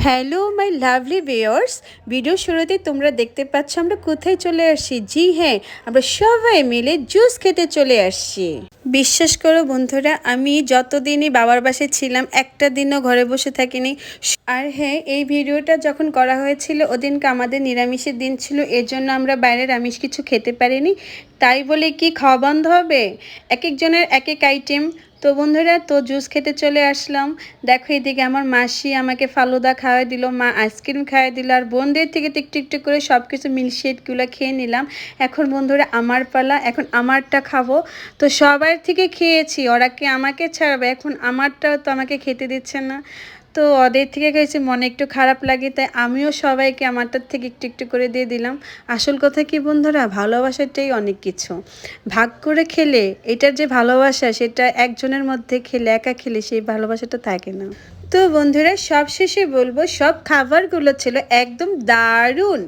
Hello my lovely viewers, video শুরুতে তোমরা দেখতে পাচ্ছ আমরা কোথায় চলে আসছি। জি হ্যাঁ, আমরা সবাই মিলে জুস খেতে চলে আসছি। বিশ্বাস করো বন্ধুরা, আমি যতদিনই বাবার বাসায় ছিলাম একটা দিনও ঘরে বসে থাকিনি। আর হ্যাঁ, এই ভিডিওটা যখন করা হয়েছিল ওদিনকে আমাদের নিরামিষের দিন ছিল, এর জন্য আমরা বাইরের আমিষ কিছু খেতে পারিনি। তাই বলে কি খাওয়া বন্ধ হবে? এক একজনের এক এক আইটেম। তো বন্ধুরা, তো জুস খেতে চলে আসলাম। দেখো এদিকে আমার মাসি আমাকে ফালুদা খাওয়াই দিল, মা আইসক্রিম খাওয়াই দিল, আর বোনদের থেকে একটু একটু করে সব কিছু মিল্কশেকগুলো খেয়ে নিলাম। এখন বন্ধুরা আমার পালা, এখন আমারটা খাবো। তো সবার থেকে খেয়েছি, ওরা কি আমাকে ছাড়বে? এখন আমারটাও তো আমাকে খেতে দিচ্ছে না। তো ওদের থেকে খেয়েছি, মনে একটু খারাপ লাগে, তাই আমিও সবাইকে আমারটার থেকে একটু একটু করে দিয়ে দিলাম। আসল কথা কি বন্ধুরা, ভালোবাসাটাই অনেক কিছু। ভাগ করে খেলে এটার যে ভালোবাসা, সেটা একজনের মধ্যে খেলে, একা খেলে সেই ভালোবাসাটা থাকে না। তো বন্ধুরা, সব শেষে বলবো সব খাবারগুলো ছিল একদম দারুণ।